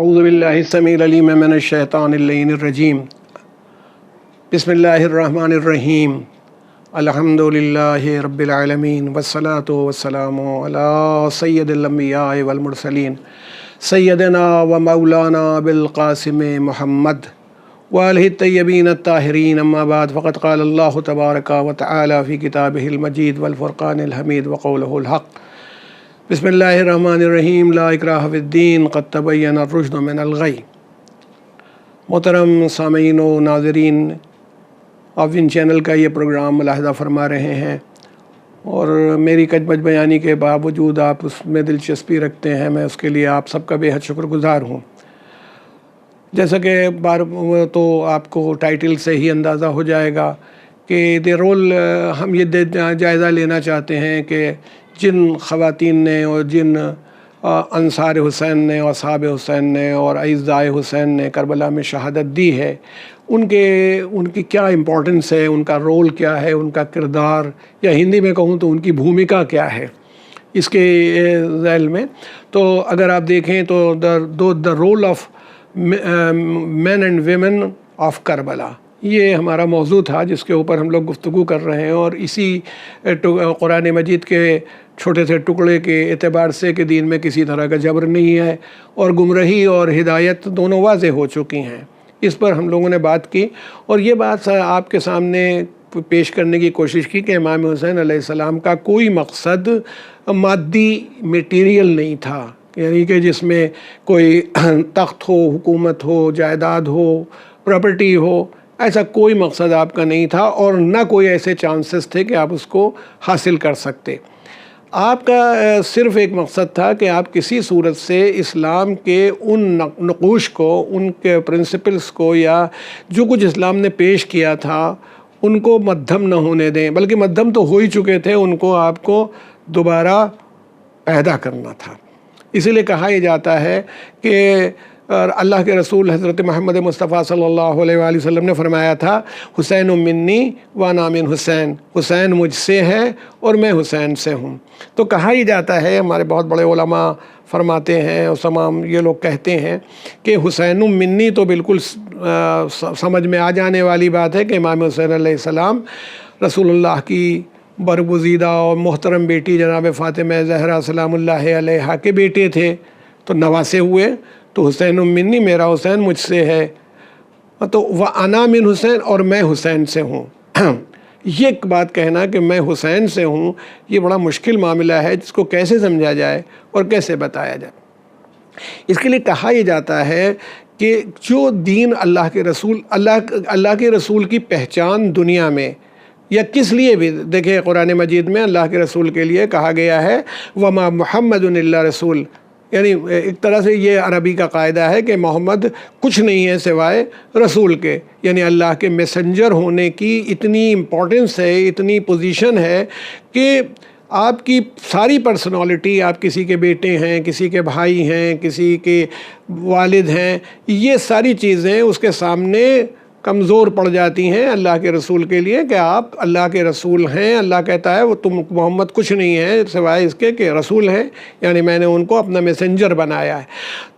اعوذ باللہ السمیع العلیم من الشیطان اللعین الرجیم بسم اللہ الرحمن الرحیم الحمد للہ رب العالمین والصلاة والسلام علی سید الانبیاء والمرسلین سیدنا و مولانا بالقاسم محمد وآلہ الطیبین الطاہرین اما بعد فقد قال اللہ تبارک و تعالی فی کتابہ المجید والفرقان الحمید وقولہ الحق بسم اللہ الرحمن الرحیم لا اکراہ فی الدین قد تبین الرشد من الغی۔ محترم سامعین و ناظرین، آپ ان چینل کا یہ پروگرام ملاحظہ فرما رہے ہیں اور میری کج مج بیانی کے باوجود آپ اس میں دلچسپی رکھتے ہیں، میں اس کے لیے آپ سب کا بے حد شکر گزار ہوں۔ جیسا کہ بار تو آپ کو ٹائٹل سے ہی اندازہ ہو جائے گا کہ دی رول ہم یہ جائزہ لینا چاہتے ہیں کہ جن خواتین نے اور جن انصار حسین نے اور اصحاب حسین نے اور اعزائے حسین نے کربلا میں شہادت دی ہے، ان کی کیا امپورٹنس ہے، ان کا رول کیا ہے، ان کا کردار، یا ہندی میں کہوں تو ان کی بھومکا کیا ہے اس کے ذیل میں۔ تو اگر آپ دیکھیں تو the role of men and women of Karbala, یہ ہمارا موضوع تھا جس کے اوپر ہم لوگ گفتگو کر رہے ہیں، اور اسی قرآن مجید کے چھوٹے سے ٹکڑے کے اعتبار سے کہ دین میں کسی طرح کا جبر نہیں ہے اور گمراہی اور ہدایت دونوں واضح ہو چکی ہیں، اس پر ہم لوگوں نے بات کی، اور یہ بات آپ کے سامنے پیش کرنے کی کوشش کی کہ امام حسین علیہ السلام کا کوئی مقصد مادی میٹیریل نہیں تھا، یعنی کہ جس میں کوئی تخت ہو، حکومت ہو، جائیداد ہو، پراپرٹی ہو، ایسا کوئی مقصد آپ کا نہیں تھا، اور نہ کوئی ایسے چانسز تھے کہ آپ اس کو حاصل کر سکتے۔ آپ کا صرف ایک مقصد تھا کہ آپ کسی صورت سے اسلام کے ان نقوش کو، ان کے پرنسپلز کو، یا جو کچھ اسلام نے پیش کیا تھا ان کو مدھم نہ ہونے دیں، بلکہ مدھم تو ہو ہی چکے تھے، ان کو آپ کو دوبارہ پیدا کرنا تھا۔ اسی لیے کہا یہ جاتا ہے کہ اللہ کے رسول حضرت محمد مصطفیٰ صلی اللہ علیہ وآلہ وسلم نے فرمایا تھا، حسین منی وانا من حسین، حسین مجھ سے ہے اور میں حسین سے ہوں۔ تو کہا ہی جاتا ہے، ہمارے بہت بڑے علماء فرماتے ہیں اور تمام یہ لوگ کہتے ہیں کہ حسین منی تو بالکل سمجھ میں آ جانے والی بات ہے کہ امام حسین علیہ السلام رسول اللہ کی برگزیدہ اور محترم بیٹی جناب فاطمہ زہرا سلام اللہ علیہا کے بیٹے تھے، تو نواسے ہوئے، تو حسین منی، میرا حسین مجھ سے ہے، تو وَأَنَا مِنْ حسین، اور میں حسین سے ہوں۔ یہ بات کہنا کہ میں حسین سے ہوں، یہ بڑا مشکل معاملہ ہے جس کو کیسے سمجھا جائے اور کیسے بتایا جائے۔ اس کے لیے کہا یہ جاتا ہے کہ جو دین اللہ کے رسول کی پہچان دنیا میں، یا کس لیے بھی دیکھیں قرآن مجید میں اللہ کے رسول کے لیے کہا گیا ہے وَمَا مُحَمَّدٌ إِلَّا رَسُولٌ، یعنی ایک طرح سے یہ عربی کا قاعدہ ہے کہ محمد کچھ نہیں ہے سوائے رسول کے، یعنی اللہ کے میسنجر ہونے کی اتنی امپورٹنس ہے، اتنی پوزیشن ہے کہ آپ کی ساری پرسنالٹی، آپ کسی کے بیٹے ہیں، کسی کے بھائی ہیں، کسی کے والد ہیں، یہ ساری چیزیں اس کے سامنے کمزور پڑ جاتی ہیں اللہ کے رسول کے لیے کہ آپ اللہ کے رسول ہیں۔ اللہ کہتا ہے وہ تم محمد کچھ نہیں ہے سوائے اس کے کہ رسول ہیں، یعنی میں نے ان کو اپنا میسنجر بنایا ہے۔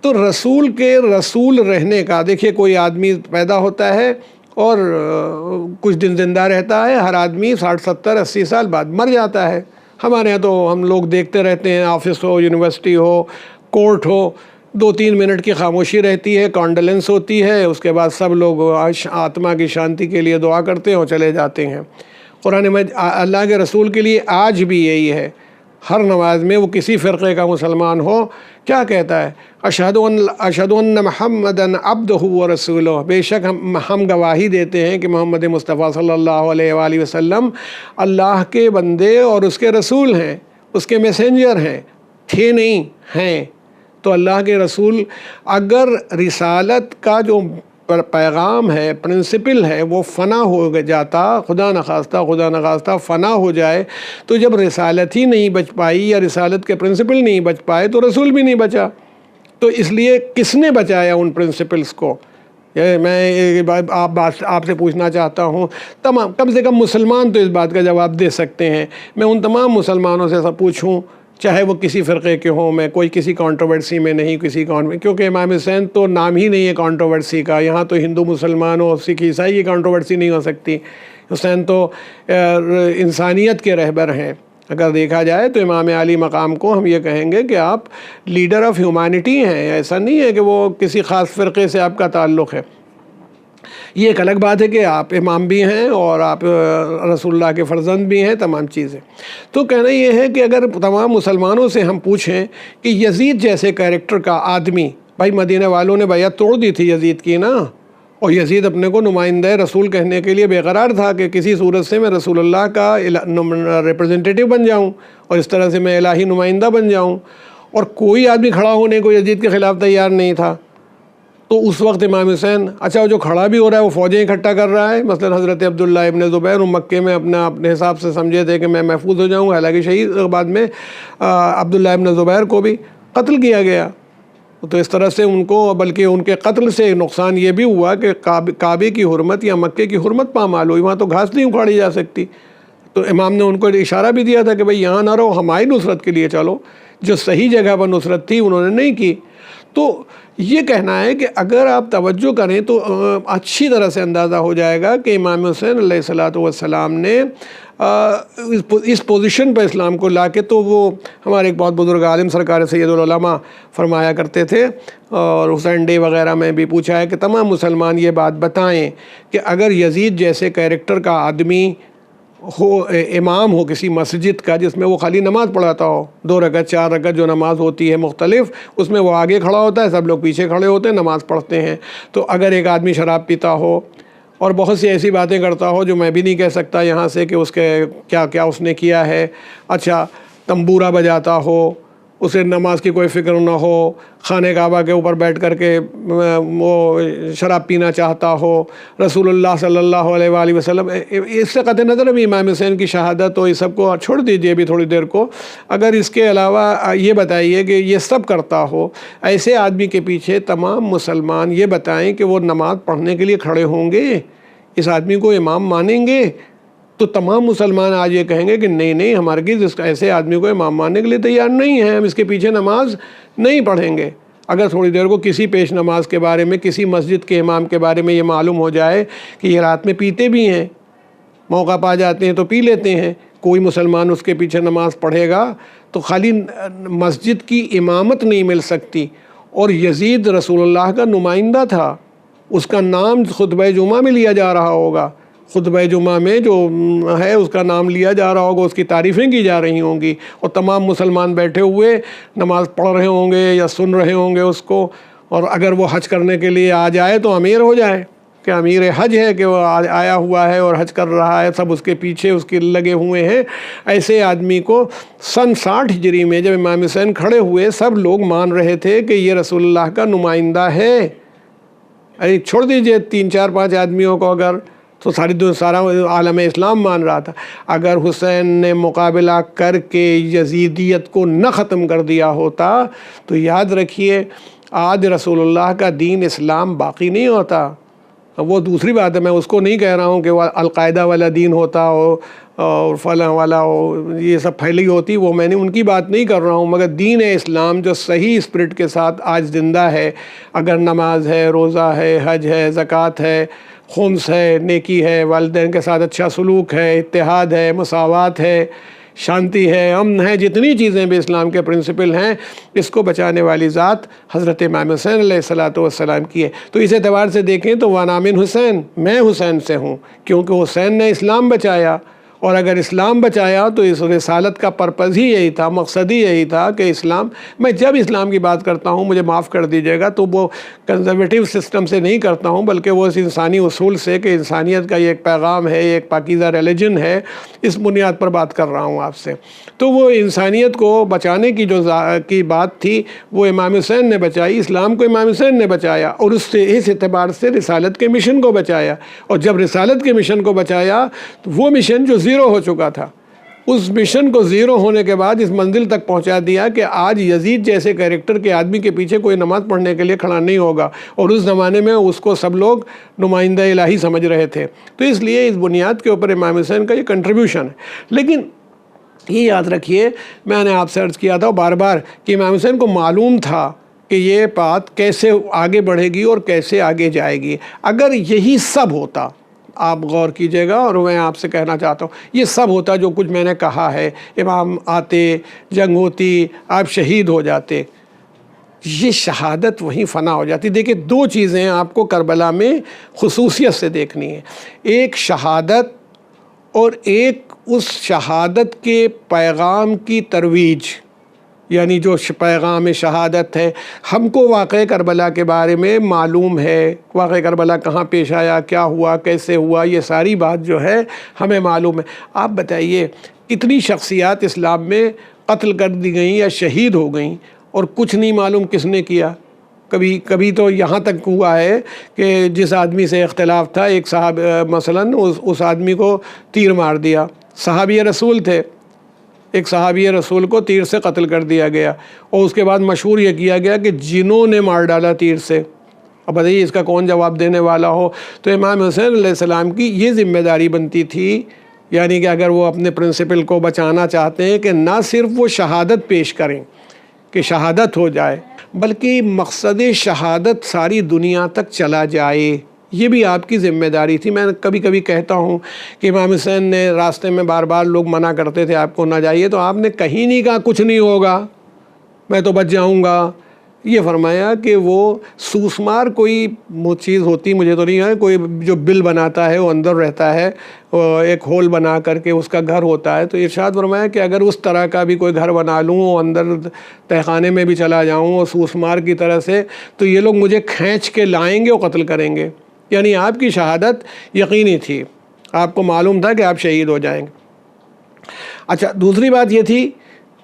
تو رسول کے رسول رہنے کا، دیکھیے کوئی آدمی پیدا ہوتا ہے اور کچھ دن زندہ رہتا ہے، ہر آدمی 60 70 80 سال بعد مر جاتا ہے۔ ہمارے یہاں تو ہم لوگ دیکھتے رہتے ہیں، آفس ہو، یونیورسٹی ہو، کورٹ ہو، 2-3 منٹ کی خاموشی رہتی ہے، کانڈولنس ہوتی ہے، اس کے بعد سب لوگ آتما کی شانتی کے لیے دعا کرتے ہیں اور چلے جاتے ہیں۔ قرآن مجید اللہ کے رسول کے لیے آج بھی یہی ہے، ہر نماز میں وہ کسی فرقے کا مسلمان ہو کیا کہتا ہے؟ اشہد ان محمدً عبدہ ورسولہ، بے شک ہم گواہی دیتے ہیں کہ محمد مصطفیٰ صلی اللہ علیہ وآلہ وسلم اللہ کے بندے اور اس کے رسول ہیں، اس کے میسنجر ہیں، تھے نہیں ہیں۔ تو اللہ کے رسول اگر رسالت کا جو پیغام ہے، پرنسپل ہے، وہ فنا ہو جاتا، خدا نخواستہ فنا ہو جائے، تو جب رسالت ہی نہیں بچ پائی یا رسالت کے پرنسپل نہیں بچ پائے تو رسول بھی نہیں بچا۔ تو اس لیے کس نے بچایا ان پرنسپلز کو؟ میں آپ سے پوچھنا چاہتا ہوں، کم سے کم مسلمان تو اس بات کا جواب دے سکتے ہیں۔ میں ان تمام مسلمانوں سے پوچھوں چاہے وہ کسی فرقے کے ہوں، میں کوئی کسی کانٹروورسی میں نہیں، کیونکہ امام حسین تو نام ہی نہیں ہے کانٹروورسی کا. یہاں تو ہندو مسلمان ہو، سکھ عیسائی، یہ کانٹروورسی نہیں ہو سکتی. حسین تو انسانیت کے رہبر ہیں. اگر دیکھا جائے تو امام علی مقام کو ہم یہ کہیں گے کہ آپ لیڈر آف ہیومینٹی ہیں. ایسا نہیں ہے کہ وہ کسی خاص فرقے سے آپ کا تعلق ہے. یہ ایک الگ بات ہے کہ آپ امام بھی ہیں اور آپ رسول اللہ کے فرزند بھی ہیں، تمام چیزیں. تو کہنا یہ ہے کہ اگر تمام مسلمانوں سے ہم پوچھیں کہ یزید جیسے کیریکٹر کا آدمی، بھائی مدینہ والوں نے بیعت توڑ دی تھی یزید کی نا، اور یزید اپنے کو نمائندہ رسول کہنے کے لیے بے قرار تھا کہ کسی صورت سے میں رسول اللہ کا ریپرزنٹیٹیو بن جاؤں اور اس طرح سے میں الہی نمائندہ بن جاؤں، اور کوئی آدمی کھڑا ہونے کو یزید کے خلاف تیار نہیں تھا. تو اس وقت امام حسین، اچھا جو کھڑا بھی ہو رہا ہے وہ فوجیں اکٹھا کر رہا ہے. مثلا حضرت عبداللہ ابن زبیر مکے میں اپنے حساب سے سمجھے تھے کہ میں محفوظ ہو جاؤں، حالانکہ شہید بعد میں عبداللہ ابن زبیر کو بھی قتل کیا گیا. تو اس طرح سے ان کو، بلکہ ان کے قتل سے نقصان یہ بھی ہوا کہ کعبے کی حرمت یا مکے کی حرمت پامال ہوئی. وہاں تو گھاس نہیں اکھاڑی جا سکتی. تو امام نے ان کو اشارہ بھی دیا تھا کہ بھئی یہاں نہ رہو، ہماری نصرت کے لیے چلو. جو صحیح جگہ پر نصرت تھی انہوں نے نہیں کی. تو یہ کہنا ہے کہ اگر آپ توجہ کریں تو اچھی طرح سے اندازہ ہو جائے گا کہ امام حسین علیہ الصلوۃ والسلام نے اس پوزیشن پہ اسلام کو لا کے، تو وہ ہمارے ایک بہت بزرگ عالم سرکار سید العلماء فرمایا کرتے تھے، اور حسین ڈے وغیرہ میں بھی پوچھا ہے کہ تمام مسلمان یہ بات بتائیں کہ اگر یزید جیسے کیریکٹر کا آدمی ہو، امام ہو کسی مسجد کا جس میں وہ خالی نماز پڑھاتا ہو، 2 رکعت 4 رکعت جو نماز ہوتی ہے مختلف، اس میں وہ آگے کھڑا ہوتا ہے، سب لوگ پیچھے کھڑے ہوتے ہیں، نماز پڑھتے ہیں. تو اگر ایک آدمی شراب پیتا ہو اور بہت سی ایسی باتیں کرتا ہو جو میں بھی نہیں کہہ سکتا یہاں سے کہ اس کے کیا کیا اس نے کیا ہے، اچھا تنبورہ بجاتا ہو، اسے نماز کی کوئی فکر نہ ہو، خانہ کعبہ کے اوپر بیٹھ کر کے وہ شراب پینا چاہتا ہو، رسول اللہ صلی اللہ علیہ وآلہ وسلم، اس سے قطع نظر ابھی امام حسین کی شہادت تو یہ سب کو چھوڑ دیجئے ابھی تھوڑی دیر کو. اگر اس کے علاوہ یہ بتائیے کہ یہ سب کرتا ہو، ایسے آدمی کے پیچھے تمام مسلمان یہ بتائیں کہ وہ نماز پڑھنے کے لیے کھڑے ہوں گے، اس آدمی کو امام مانیں گے؟ تو تمام مسلمان آج یہ کہیں گے کہ نہیں ہم ہرگز اس ایسے آدمی کو امام ماننے کے لیے تیار نہیں ہیں، ہم اس کے پیچھے نماز نہیں پڑھیں گے. اگر تھوڑی دیر کو کسی پیش نماز کے بارے میں، کسی مسجد کے امام کے بارے میں یہ معلوم ہو جائے کہ یہ رات میں پیتے بھی ہیں، موقع پا جاتے ہیں تو پی لیتے ہیں، کوئی مسلمان اس کے پیچھے نماز پڑھے گا تو خالی مسجد کی امامت نہیں مل سکتی. اور یزید رسول اللہ کا نمائندہ تھا، اس کا نام خطبہ جمعہ میں لیا جا رہا ہوگا، خطبہ جمعہ میں جو ہے اس کا نام لیا جا رہا ہوگا، اس کی تعریفیں کی جا رہی ہوں گی، اور تمام مسلمان بیٹھے ہوئے نماز پڑھ رہے ہوں گے یا سن رہے ہوں گے اس کو. اور اگر وہ حج کرنے کے لیے آ جائے تو امیر ہو جائے کہ امیر حج ہے کہ وہ آیا ہوا ہے اور حج کر رہا ہے، سب اس کے پیچھے اس کے لگے ہوئے ہیں. ایسے آدمی کو سن 60 ہجری میں جب امام حسین کھڑے ہوئے، سب لوگ مان رہے تھے کہ یہ رسول اللہ کا نمائندہ ہے. چھوڑ دیجئے 3 4 5 آدمیوں کو، اگر تو سارا عالم اسلام مان رہا تھا. اگر حسین نے مقابلہ کر کے یزیدیت کو نہ ختم کر دیا ہوتا تو یاد رکھیے آج رسول اللہ کا دین اسلام باقی نہیں ہوتا. وہ دوسری بات ہے، میں اس کو نہیں کہہ رہا ہوں کہ وہ القاعدہ والا دین ہوتا ہو اور فلاں والا ہو، یہ سب پھیلی ہوتی، وہ میں نے ان کی بات نہیں کر رہا ہوں. مگر دین اسلام جو صحیح اسپرٹ کے ساتھ آج زندہ ہے، اگر نماز ہے، روزہ ہے، حج ہے، زکوٰۃ ہے، خمس ہے، نیکی ہے، والدین کے ساتھ اچھا سلوک ہے، اتحاد ہے، مساوات ہے، شانتی ہے، امن ہے، جتنی چیزیں بھی اسلام کے پرنسپل ہیں، اس کو بچانے والی ذات حضرت امام حسین علیہ الصلوۃ والسلام کی ہے. تو اس اعتبار سے دیکھیں تو وَأَنَا مِنْ حسین، میں حسین سے ہوں، کیونکہ حسین نے اسلام بچایا. اور اگر اسلام بچایا تو اس رسالت کا پرپز ہی یہی تھا، مقصد ہی یہی تھا کہ اسلام، میں جب اسلام کی بات کرتا ہوں مجھے معاف کر دیجیے گا تو وہ کنزرویٹیو سسٹم سے نہیں کرتا ہوں، بلکہ وہ اس انسانی اصول سے کہ انسانیت کا یہ ایک پیغام ہے، یہ ایک پاکیزہ ریلیجن ہے، اس بنیاد پر بات کر رہا ہوں آپ سے. تو وہ انسانیت کو بچانے کی جو کی بات تھی وہ امام حسین نے بچائی، اسلام کو امام حسین نے بچایا، اور اس اعتبار سے رسالت کے مشن کو بچایا. اور جب رسالت کے مشن کو بچایا تو وہ مشن جو زیرو ہو چکا تھا، اس مشن کو زیرو ہونے کے بعد اس منزل تک پہنچا دیا کہ آج یزید جیسے کیریکٹر کے آدمی کے پیچھے کوئی نماز پڑھنے کے لیے کھڑا نہیں ہوگا. اور اس زمانے میں اس کو سب لوگ نمائندہ الہی سمجھ رہے تھے. تو اس لیے اس بنیاد کے اوپر امام حسین کا یہ کنٹریبیوشن ہے. لیکن یہ یاد رکھیے، میں نے آپ سے عرض کیا تھا بار بار کہ امام حسین کو معلوم تھا کہ یہ بات کیسے آگے بڑھے گی اور کیسے آگے جائے گی۔ اگر یہی سب ہوتا، آپ غور کیجئے گا اور میں آپ سے کہنا چاہتا ہوں، یہ سب ہوتا جو کچھ میں نے کہا ہے، امام آتے، جنگ ہوتی، آپ شہید ہو جاتے، یہ شہادت وہیں فنا ہو جاتی۔ دیکھیں، دو چیزیں آپ کو کربلا میں خصوصیت سے دیکھنی ہے، ایک شہادت اور ایک اس شہادت کے پیغام کی ترویج، یعنی جو پیغام شہادت ہے۔ ہم کو واقعہ کربلا کے بارے میں معلوم ہے، واقعہ کربلا کہاں پیش آیا، کیا ہوا، کیسے ہوا، یہ ساری بات جو ہے ہمیں معلوم ہے۔ آپ بتائیے کتنی شخصیات اسلام میں قتل کر دی گئیں یا شہید ہو گئیں اور کچھ نہیں معلوم کس نے کیا۔ کبھی تو یہاں تک ہوا ہے کہ جس آدمی سے اختلاف تھا، ایک صاحب مثلاً اس آدمی کو تیر مار دیا، صحابی رسول تھے، ایک صحابی رسول کو تیر سے قتل کر دیا گیا، اور اس کے بعد مشہور یہ کیا گیا کہ جنہوں نے مار ڈالا تیر سے۔ اب بتائیے اس کا کون جواب دینے والا ہو؟ تو امام حسین علیہ السلام کی یہ ذمہ داری بنتی تھی، یعنی کہ اگر وہ اپنے پرنسپل کو بچانا چاہتے ہیں کہ نہ صرف وہ شہادت پیش کریں کہ شہادت ہو جائے، بلکہ مقصد شہادت ساری دنیا تک چلا جائے، یہ بھی آپ کی ذمہ داری تھی۔ میں کبھی کبھی کہتا ہوں کہ امام حسین نے راستے میں بار بار لوگ منع کرتے تھے آپ کو نہ جائیے، تو آپ نے کہیں نہیں کہا کچھ نہیں ہوگا، میں تو بچ جاؤں گا۔ یہ فرمایا کہ وہ سوسمار کوئی چیز ہوتی، مجھے تو نہیں ہے، کوئی جو بل بناتا ہے وہ اندر رہتا ہے، ایک ہول بنا کر کے اس کا گھر ہوتا ہے، تو ارشاد فرمایا کہ اگر اس طرح کا بھی کوئی گھر بنا لوں اور اندر تہخانے میں بھی چلا جاؤں اور سوسمار کی طرح سے، تو یہ لوگ مجھے کھینچ کے لائیں گے اور قتل کریں گے۔ یعنی آپ کی شہادت یقینی تھی، آپ کو معلوم تھا کہ آپ شہید ہو جائیں گے۔ اچھا، دوسری بات یہ تھی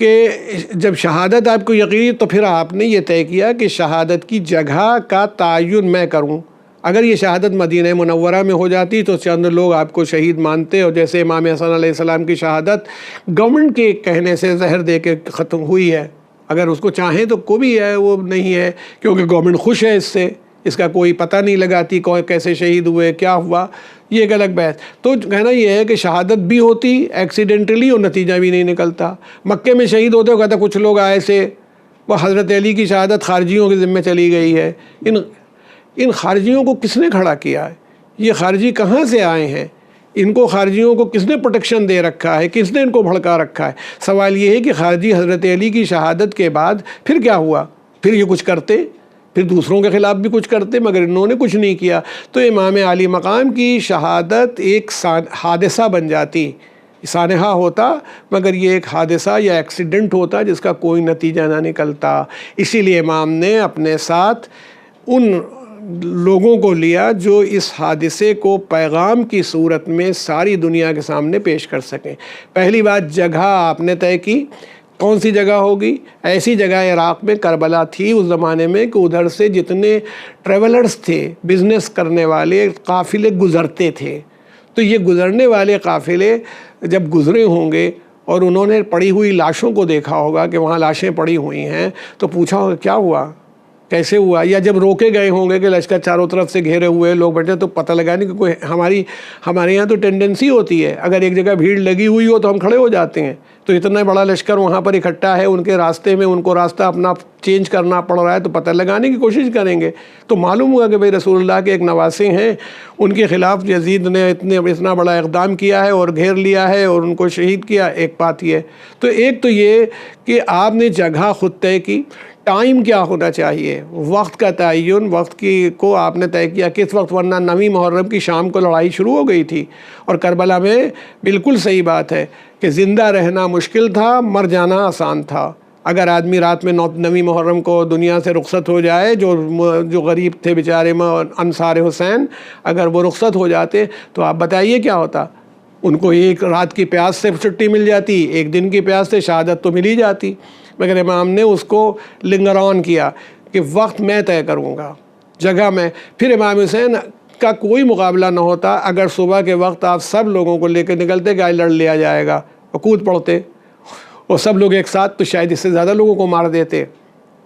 کہ جب شہادت آپ کو یقینی، تو پھر آپ نے یہ طے کیا کہ شہادت کی جگہ کا تعین میں کروں۔ اگر یہ شہادت مدینہ منورہ میں ہو جاتی تو چند لوگ آپ کو شہید مانتے، اور جیسے امام حسن علیہ السلام کی شہادت گورنمنٹ کے کہنے سے زہر دے کے ختم ہوئی ہے، اگر اس کو چاہیں تو کو بھی ہے، وہ نہیں ہے کیونکہ گورنمنٹ خوش ہے اس سے، اس کا کوئی پتہ نہیں لگاتی کیسے شہید ہوئے، کیا ہوا، یہ ایک الگ بحث۔ تو کہنا یہ ہے کہ شہادت بھی ہوتی ایکسیڈنٹلی اور نتیجہ بھی نہیں نکلتا۔ مکے میں شہید ہوتے ہو کہتا کچھ لوگ آئے سے، وہ حضرت علی کی شہادت خارجیوں کے ذمہ چلی گئی ہے۔ ان خارجیوں کو کس نے کھڑا کیا ہے؟ یہ خارجی کہاں سے آئے ہیں؟ ان کو خارجیوں کو کس نے پروٹیکشن دے رکھا ہے؟ کس نے ان کو بھڑکا رکھا ہے؟ سوال یہ ہے کہ خارجی حضرت علی کی شہادت کے بعد پھر کیا ہوا؟ پھر یہ کچھ کرتے، پھر دوسروں کے خلاف بھی کچھ کرتے، مگر انہوں نے کچھ نہیں کیا۔ تو امام عالی مقام کی شہادت ایک حادثہ بن جاتی، سانحہ ہوتا، مگر یہ ایک حادثہ یا ایکسیڈنٹ ہوتا جس کا کوئی نتیجہ نہ نکلتا۔ اسی لیے امام نے اپنے ساتھ ان لوگوں کو لیا جو اس حادثے کو پیغام کی صورت میں ساری دنیا کے سامنے پیش کر سکیں۔ پہلی بات، جگہ آپ نے طے کی، کون سی جگہ ہوگی؟ ایسی جگہ عراق میں کربلا تھی اس زمانے میں کہ ادھر سے جتنے ٹریولرز تھے، بزنس کرنے والے قافلے گزرتے تھے، تو یہ گزرنے والے قافلے جب گزرے ہوں گے اور انہوں نے پڑی ہوئی لاشوں کو دیکھا ہوگا کہ وہاں لاشیں پڑی ہوئی ہیں، تو پوچھا ہوگا کیا ہوا، کیسے ہوا؟ یا جب روکے گئے ہوں گے کہ لشکر چاروں طرف سے گھیرے ہوئے لوگ بیٹھے، تو پتہ لگا نہیں کہ کوئی ہمارے یہاں تو ٹینڈنسی ہوتی ہے اگر ایک جگہ بھیڑ لگی ہوئی ہو تو ہم کھڑے ہو جاتے ہیں، تو اتنا بڑا لشکر وہاں پر اکٹھا ہے، ان کے راستے میں ان کو راستہ اپنا چینج کرنا پڑ رہا ہے، تو پتہ لگانے کی کوشش کریں گے۔ تو معلوم ہوا کہ بھئی رسول اللہ کے ایک نواسے ہیں، ان کے خلاف یزید نے اتنا بڑا اقدام کیا ہے اور گھیر لیا ہے اور ان کو شہید کیا۔ ایک بات یہ، تو ایک تو یہ کہ آپ نے جگہ خود طے کی، ٹائم کیا ہونا چاہیے، وقت کا تعین، وقت کو آپ نے طے کیا کس وقت، ورنہ 9 محرم کی شام کو لڑائی شروع ہو گئی تھی، اور کربلا میں بالکل صحیح بات ہے کہ زندہ رہنا مشکل تھا، مر جانا آسان تھا۔ اگر آدمی رات میں 9 محرم کو دنیا سے رخصت ہو جائے، جو غریب تھے بیچارے انصار حسین، اگر وہ رخصت ہو جاتے تو آپ بتائیے کیا ہوتا؟ ان کو ایک رات کی پیاس سے چھٹی مل جاتی، ایک دن کی پیاس سے شہادت تو مل ہی جاتی، مگر امام نے اس کو لنگر آن کیا کہ وقت میں طے کروں گا، جگہ میں۔ پھر امام حسین کا کوئی مقابلہ نہ ہوتا اگر صبح کے وقت آپ سب لوگوں کو لے کے نکلتے کہ آج لڑ لیا جائے گا، اور کود پڑتے، اور سب لوگ ایک ساتھ، تو شاید اس سے زیادہ لوگوں کو مار دیتے،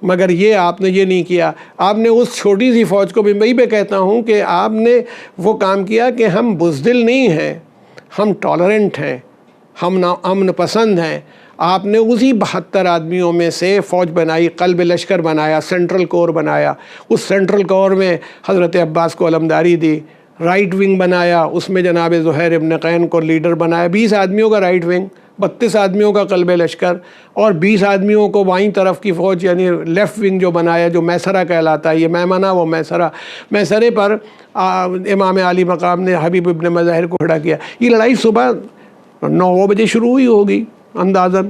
مگر یہ آپ نے یہ نہیں کیا۔ آپ نے اس چھوٹی سی فوج کو بھی، میں بھی کہتا ہوں کہ آپ نے وہ کام کیا کہ ہم بزدل نہیں ہیں، ہم ٹالرنٹ ہیں، ہم امن پسند ہیں. آپ نے اسی 72 آدمیوں میں سے فوج بنائی، قلب لشکر بنایا، سینٹرل کور بنایا. اس سینٹرل کور میں حضرت عباس کو علمداری دی. رائٹ ونگ بنایا، اس میں جناب زہیر ابن قین کو لیڈر بنایا. 20 آدمیوں کا رائٹ ونگ، 32 آدمیوں کا قلب لشکر، اور 20 آدمیوں کو بائیں طرف کی فوج یعنی لیفٹ ونگ جو بنایا، جو میسرہ کہلاتا ہے. یہ میمنہ وہ میسرہ. میسرے پر امام عالی مقام نے حبیب ابن مظاہر کو کھڑا کیا. یہ لڑائی صبح 9 بجے شروع ہوئی ہوگی اندازاً.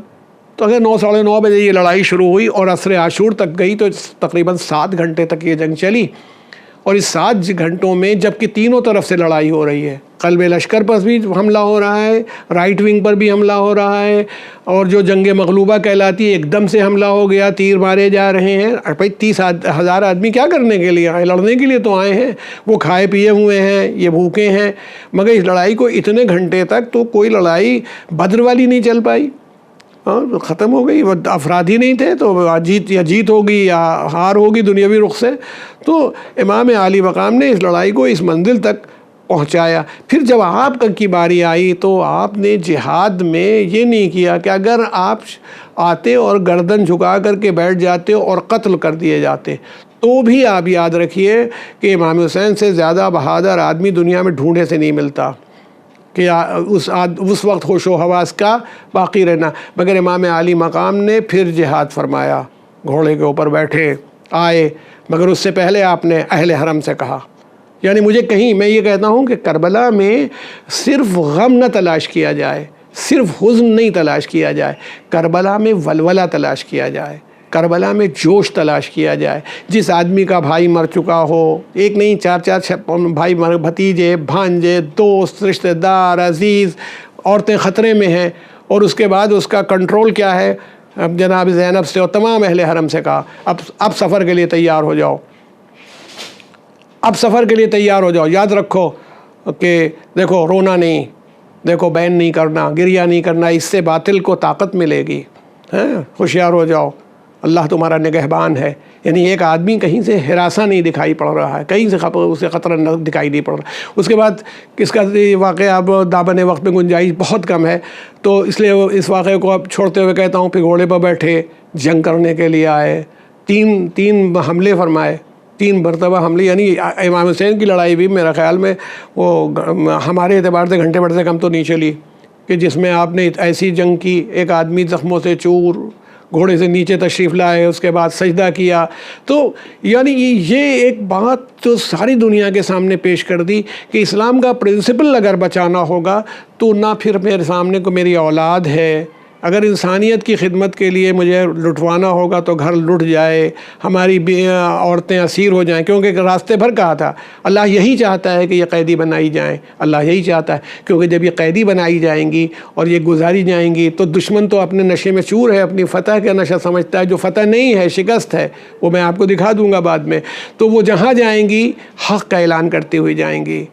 تو اگر 9 ساڑھے 9 بجے یہ لڑائی شروع ہوئی اور عصر عاشور تک گئی تو تقریباً 7 گھنٹے تک یہ جنگ چلی. اور اس 7 گھنٹوں میں جبکہ تینوں طرف سے لڑائی ہو رہی ہے، قلب لشکر پر بھی حملہ ہو رہا ہے، رائٹ ونگ پر بھی حملہ ہو رہا ہے، اور جو جنگ مغلوبہ کہلاتی ہے ایک دم سے حملہ ہو گیا، تیر مارے جا رہے ہیں. بھائی 30,000 آدمی کیا کرنے کے لیے آئے؟ لڑنے کے لیے تو آئے ہیں. وہ کھائے پیے ہوئے ہیں، یہ بھوکے ہیں. مگر اس لڑائی کو اتنے گھنٹے تک تو کوئی لڑائی بدر والی نہیں چل پائی. ختم ہو گئی. وہ افراد ہی نہیں تھے تو جیت ہوگی یا ہار ہوگی دنیاوی رخ سے. تو امام عالی مقام نے اس لڑائی کو اس منزل تک پہنچایا. پھر جب آپ کی باری آئی تو آپ نے جہاد میں یہ نہیں کیا کہ اگر آپ آتے اور گردن جھکا کر کے بیٹھ جاتے اور قتل کر دیے جاتے تو بھی آپ یاد رکھیے کہ امام حسین سے زیادہ بہادر آدمی دنیا میں ڈھونڈے سے نہیں ملتا کہ اس وقت ہوش و حواس کا باقی رہنا. مگر امام عالی مقام نے پھر جہاد فرمایا، گھوڑے کے اوپر بیٹھے آئے. مگر اس سے پہلے آپ نے اہل حرم سے کہا. یعنی مجھے کہیں میں یہ کہتا ہوں کہ کربلا میں صرف غم نہ تلاش کیا جائے، صرف حزن نہیں تلاش کیا جائے، کربلا میں ولولہ تلاش کیا جائے، کربلا میں جوش تلاش کیا جائے. جس آدمی کا بھائی مر چکا ہو، ایک نہیں 4 بھائی بھتیجے، بھانجے، دوست، رشتہ دار، عزیز، عورتیں خطرے میں ہیں، اور اس کے بعد اس کا کنٹرول کیا ہے؟ جناب زینب سے اور تمام اہل حرم سے کہا اب سفر کے لیے تیار ہو جاؤ، اب سفر کے لیے تیار ہو جاؤ. یاد رکھو کہ دیکھو رونا نہیں، دیکھو بین نہیں کرنا، گریہ نہیں کرنا، اس سے باطل کو طاقت ملے گی. ہوشیار ہو جاؤ، اللہ تمہارا نگہبان ہے. یعنی ایک آدمی کہیں سے ہراساں نہیں دکھائی پڑ رہا ہے، کہیں سے اسے خطرہ دکھائی نہیں پڑ رہا. اس کے بعد اس کا واقعہ اب دامن وقت میں گنجائش بہت کم ہے، تو اس لیے اس واقعے کو اب چھوڑتے ہوئے کہتا ہوں. پھر گھوڑے پر بیٹھے جنگ کرنے کے لیے آئے. تین حملے فرمائے، 3 مرتبہ حملے. یعنی امام حسین کی لڑائی بھی میرا خیال میں وہ ہمارے اعتبار سے گھنٹے بھر سے کم تو نہیں چلی کہ جس میں آپ نے ایسی جنگ کی. ایک آدمی زخموں سے چور گھوڑے سے نیچے تشریف لائے، اس کے بعد سجدہ کیا. تو یعنی یہ ایک بات جو ساری دنیا کے سامنے پیش کر دی کہ اسلام کا پرنسپل اگر بچانا ہوگا تو نہ پھر میرے سامنے کو میری اولاد ہے. اگر انسانیت کی خدمت کے لیے مجھے لٹوانا ہوگا تو گھر لٹ جائے، ہماری عورتیں اسیر ہو جائیں، کیونکہ راستے بھر کہا تھا اللہ یہی چاہتا ہے کہ یہ قیدی بنائی جائیں. اللہ یہی چاہتا ہے، کیونکہ جب یہ قیدی بنائی جائیں گی اور یہ گزاری جائیں گی تو دشمن تو اپنے نشے میں چور ہے، اپنی فتح کا نشہ سمجھتا ہے، جو فتح نہیں ہے شکست ہے. وہ میں آپ کو دکھا دوں گا بعد میں. تو وہ جہاں جائیں گی حق کا اعلان کرتے ہوئے جائیں گی.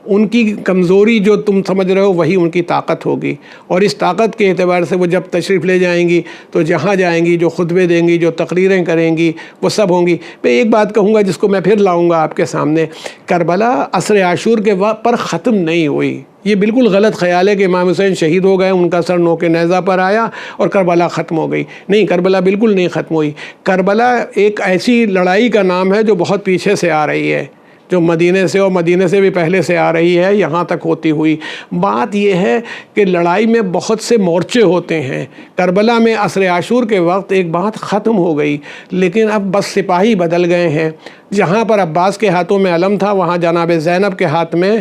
ان کی کمزوری جو تم سمجھ رہے ہو وہی ان کی طاقت ہوگی، اور اس طاقت کے اعتبار سے وہ جب تشریف لے جائیں گی تو جہاں جائیں گی، جو خطبے دیں گی، جو تقریریں کریں گی، وہ سب ہوں گی. میں ایک بات کہوں گا جس کو میں پھر لاؤں گا آپ کے سامنے. کربلا عصر عاشور کے وقت پر ختم نہیں ہوئی. یہ بالکل غلط خیال ہے کہ امام حسین شہید ہو گئے، ان کا سر نوک نیزہ پر آیا اور کربلا ختم ہو گئی. نہیں، کربلا بالکل نہیں ختم ہوئی. کربلا ایک ایسی لڑائی کا نام ہے جو بہت پیچھے سے آ رہی ہے، جو مدینے سے اور مدینے سے بھی پہلے سے آ رہی ہے، یہاں تک ہوتی ہوئی. بات یہ ہے کہ لڑائی میں بہت سے مورچے ہوتے ہیں. کربلا میں عصر عاشور کے وقت ایک بات ختم ہو گئی، لیکن اب بس سپاہی بدل گئے ہیں. جہاں پر عباس کے ہاتھوں میں علم تھا وہاں جناب زینب کے ہاتھ میں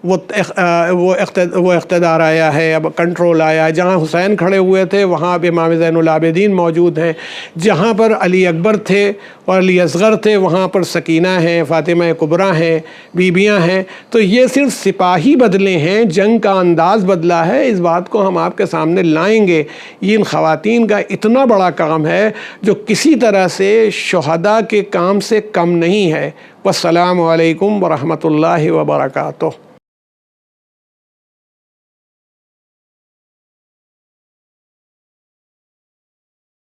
وہ اقتدار آیا ہے، اب کنٹرول آیا ہے. جہاں حسین کھڑے ہوئے تھے وہاں اب امام زین العابدین موجود ہیں. جہاں پر علی اکبر تھے اور علی اصغر تھے وہاں پر سکینہ ہیں، فاطمہ کبریٰ ہیں، بیبیاں ہیں. تو یہ صرف سپاہی بدلے ہیں، جنگ کا انداز بدلا ہے. اس بات کو ہم آپ کے سامنے لائیں گے. یہ ان خواتین کا اتنا بڑا کام ہے جو کسی طرح سے شہداء کے کام سے کم نہیں ہے. والسلام علیکم ورحمۃ اللہ وبرکاتہ.